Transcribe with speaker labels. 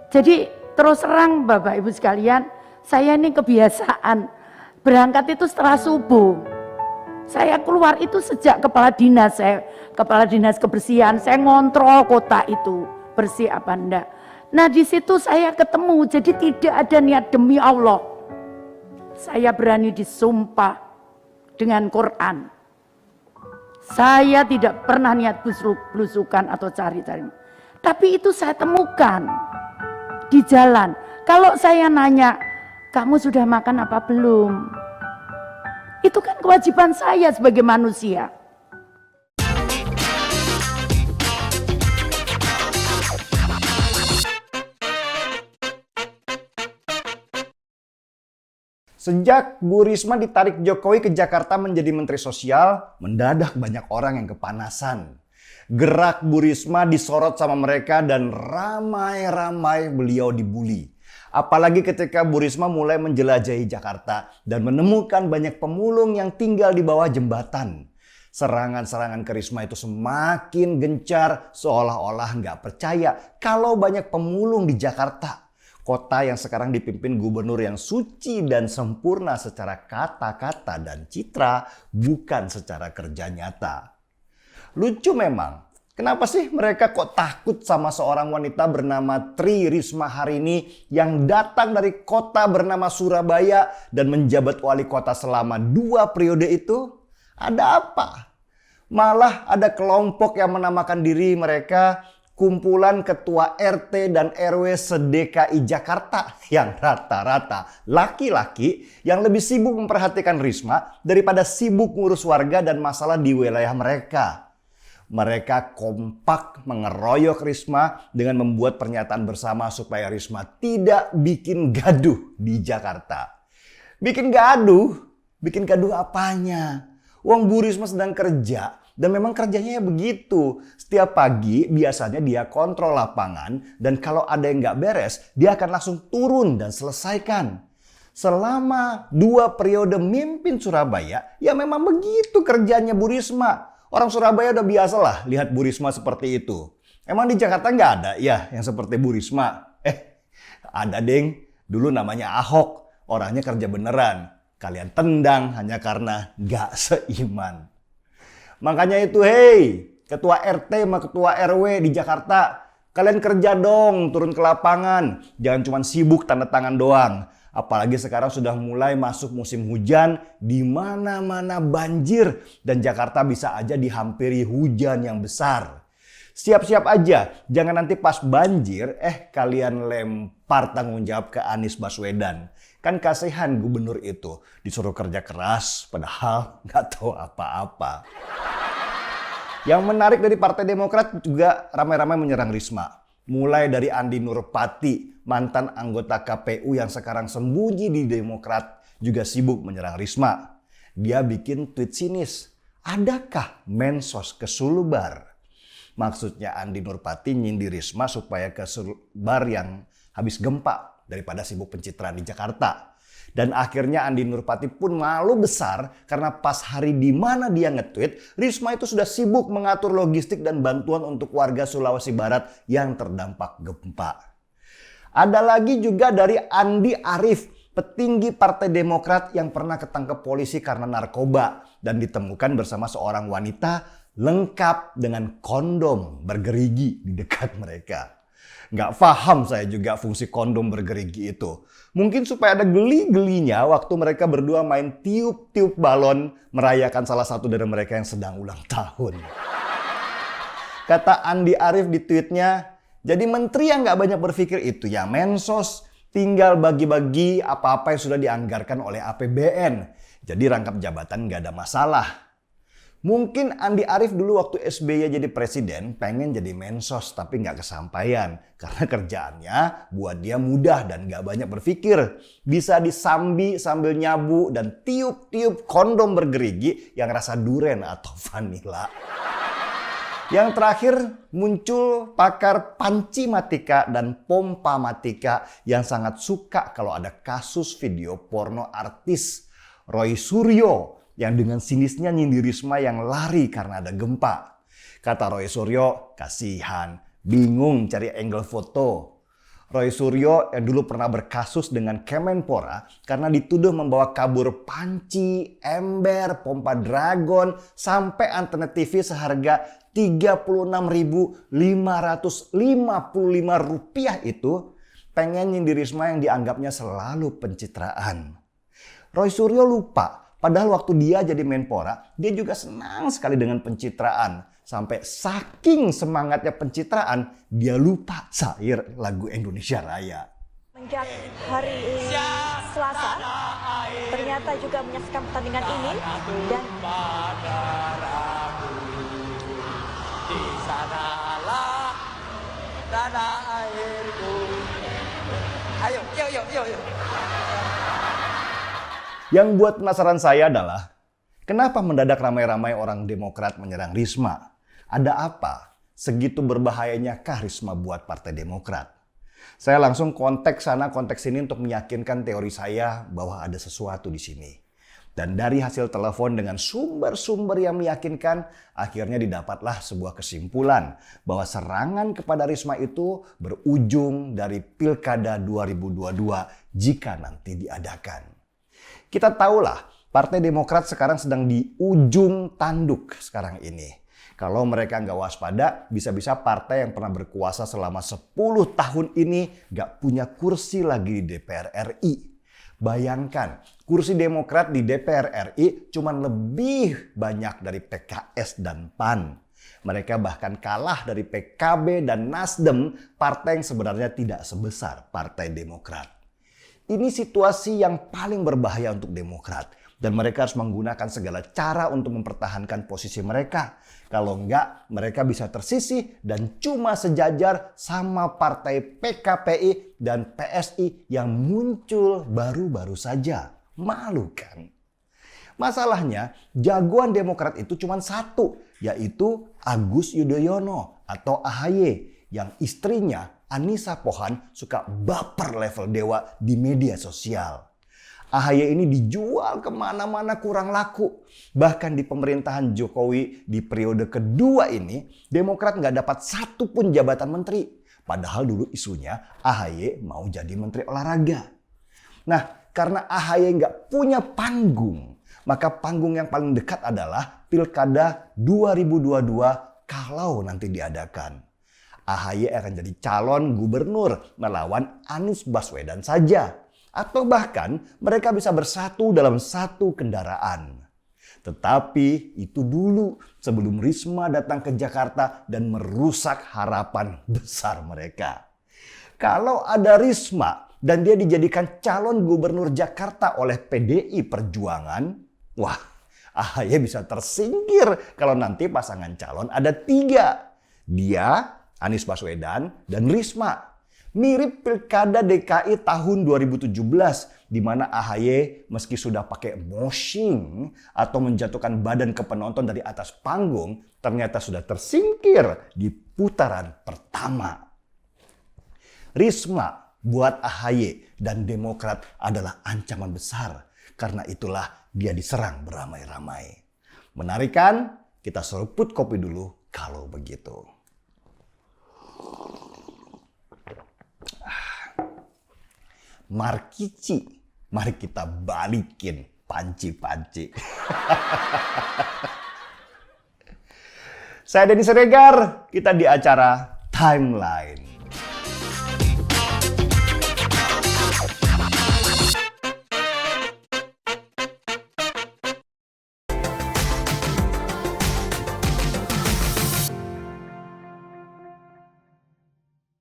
Speaker 1: Jadi terus terang Bapak Ibu sekalian, saya ini kebiasaan berangkat itu setelah subuh. Saya keluar itu sejak kepala dinas kebersihan, saya ngontrol kota itu bersih apa enggak. Nah di situ saya ketemu, jadi tidak ada niat demi Allah. Saya berani disumpah dengan Quran. Saya tidak pernah niat blusukan atau cari-cari. Tapi itu saya temukan di jalan. Kalau saya nanya, kamu sudah makan apa belum? Itu kan kewajiban saya sebagai manusia.
Speaker 2: Sejak Bu Risma ditarik Jokowi ke Jakarta menjadi Menteri Sosial, mendadak banyak orang yang kepanasan. Gerak Bu Risma disorot sama mereka dan ramai-ramai beliau dibully. Apalagi ketika Bu Risma mulai menjelajahi Jakarta dan menemukan banyak pemulung yang tinggal di bawah jembatan. Serangan-serangan ke Risma itu semakin gencar, seolah-olah nggak percaya kalau banyak pemulung di Jakarta. Kota yang sekarang dipimpin gubernur yang suci dan sempurna secara kata-kata dan citra, bukan secara kerja nyata. Lucu memang, kenapa sih mereka kok takut sama seorang wanita bernama Tri Risma hari ini yang datang dari kota bernama Surabaya dan menjabat wali kota selama 2 periode itu? Ada apa? Malah ada kelompok yang menamakan diri mereka kumpulan ketua RT dan RW se-DKI Jakarta yang rata-rata laki-laki yang lebih sibuk memperhatikan Risma daripada sibuk ngurus warga dan masalah di wilayah mereka. Mereka kompak mengeroyok Risma dengan membuat pernyataan bersama supaya Risma tidak bikin gaduh di Jakarta. Bikin gaduh? Bikin gaduh apanya? Uang Bu Risma sedang kerja. Dan memang kerjanya ya begitu. Setiap pagi biasanya dia kontrol lapangan dan kalau ada yang nggak beres, dia akan langsung turun dan selesaikan. Selama 2 periode mimpin Surabaya, ya memang begitu kerjanya Bu Risma. Orang Surabaya udah biasa lah lihat Bu Risma seperti itu. Emang di Jakarta nggak ada ya yang seperti Bu Risma? Ada deng. Dulu namanya Ahok. Orangnya kerja beneran. Kalian tendang hanya karena nggak seiman. Makanya itu, hei, ketua RT sama ketua RW di Jakarta, kalian kerja dong, turun ke lapangan. Jangan cuma sibuk tanda tangan doang. Apalagi sekarang sudah mulai masuk musim hujan, di mana-mana banjir dan Jakarta bisa aja dihampiri hujan yang besar. Siap-siap aja, jangan nanti pas banjir, kalian lempar tanggung jawab ke Anies Baswedan. Kan kasihan gubernur itu disuruh kerja keras padahal nggak tahu apa-apa. Yang menarik dari Partai Demokrat juga ramai-ramai menyerang Risma. Mulai dari Andi Nurpati, mantan anggota KPU yang sekarang sembunyi di Demokrat, juga sibuk menyerang Risma. Dia bikin tweet sinis. Adakah mensos kesulubar? Maksudnya Andi Nurpati nyindir Risma supaya kesubar yang habis gempa daripada sibuk pencitraan di Jakarta. Dan akhirnya Andi Nurpati pun malu besar karena pas hari di mana dia nge-tweet, Risma itu sudah sibuk mengatur logistik dan bantuan untuk warga Sulawesi Barat yang terdampak gempa. Ada lagi juga dari Andi Arief, petinggi Partai Demokrat yang pernah ketangkep polisi karena narkoba dan ditemukan bersama seorang wanita lengkap dengan kondom bergerigi di dekat mereka. Nggak paham saya juga fungsi kondom bergerigi itu. Mungkin supaya ada geli-gelinya waktu mereka berdua main tiup-tiup balon merayakan salah satu dari mereka yang sedang ulang tahun. Kata Andi Arief di tweetnya, jadi menteri yang nggak banyak berpikir itu ya mensos, tinggal bagi-bagi apa-apa yang sudah dianggarkan oleh APBN. Jadi rangkap jabatan nggak ada masalah. Mungkin Andi Arief dulu waktu SBY jadi presiden pengen jadi mensos tapi nggak kesampaian. Karena kerjaannya buat dia mudah dan nggak banyak berpikir. Bisa disambi sambil nyabu dan tiup-tiup kondom bergerigi yang rasa duren atau vanila. Yang terakhir muncul pakar Pancimatika dan Pompamatika yang sangat suka kalau ada kasus video porno artis Roy Suryo yang dengan sinisnya nyindir Risma yang lari karena ada gempa. Kata Roy Suryo, kasihan, bingung cari angle foto. Roy Suryo yang dulu pernah berkasus dengan Kemenpora karena dituduh membawa kabur panci, ember, pompa dragon, sampai antena TV seharga Rp36.555 itu pengen nyindir Risma yang dianggapnya selalu pencitraan. Roy Suryo lupa, padahal waktu dia jadi Menpora, dia juga senang sekali dengan pencitraan. Sampai saking semangatnya pencitraan, dia lupa syair lagu Indonesia Raya.
Speaker 3: Menjak hari Selasa, ternyata juga menyaksikan pertandingan ini dan
Speaker 4: di sanalah tanah airku. Ayo.
Speaker 2: Yang buat penasaran saya adalah, kenapa mendadak ramai-ramai orang Demokrat menyerang Risma? Ada apa? Segitu berbahayanya Risma buat Partai Demokrat? Saya langsung konteks sana konteks sini untuk meyakinkan teori saya bahwa ada sesuatu di sini. Dan dari hasil telepon dengan sumber-sumber yang meyakinkan, akhirnya didapatlah sebuah kesimpulan bahwa serangan kepada Risma itu berujung dari Pilkada 2022 jika nanti diadakan. Kita tahulah Partai Demokrat sekarang sedang di ujung tanduk sekarang ini. Kalau mereka nggak waspada, bisa-bisa partai yang pernah berkuasa selama 10 tahun ini nggak punya kursi lagi di DPR RI. Bayangkan, kursi Demokrat di DPR RI cuma lebih banyak dari PKS dan PAN. Mereka bahkan kalah dari PKB dan Nasdem, partai yang sebenarnya tidak sebesar Partai Demokrat. Ini situasi yang paling berbahaya untuk Demokrat. Dan mereka harus menggunakan segala cara untuk mempertahankan posisi mereka. Kalau enggak, mereka bisa tersisih dan cuma sejajar sama partai PKPI dan PSI yang muncul baru-baru saja. Malu kan? Masalahnya, jagoan Demokrat itu cuma satu, yaitu Agus Yudhoyono atau AHY, yang istrinya Anissa Pohan suka baper level dewa di media sosial. AHY ini dijual kemana-mana kurang laku. Bahkan di pemerintahan Jokowi di periode kedua ini, Demokrat nggak dapat satu pun jabatan menteri. Padahal dulu isunya AHY mau jadi menteri olahraga. Nah, karena AHY nggak punya panggung, maka panggung yang paling dekat adalah Pilkada 2022 kalau nanti diadakan. AHY akan jadi calon gubernur melawan Anies Baswedan saja. Atau bahkan mereka bisa bersatu dalam satu kendaraan. Tetapi itu dulu sebelum Risma datang ke Jakarta dan merusak harapan besar mereka. Kalau ada Risma dan dia dijadikan calon gubernur Jakarta oleh PDI Perjuangan, wah, AHY bisa tersingkir kalau nanti pasangan calon ada 3. Dia, Anies Baswedan, dan Risma. Mirip Pilkada DKI tahun 2017, di mana AHY meski sudah pakai moshing atau menjatuhkan badan ke penonton dari atas panggung, ternyata sudah tersingkir di putaran pertama. Risma buat AHY dan Demokrat adalah ancaman besar, karena itulah dia diserang beramai-ramai. Menarik kan? Kita seruput kopi dulu kalau begitu. Markici, mari kita balikin panci-panci. Saya Denny Siregar, kita di acara Timeline.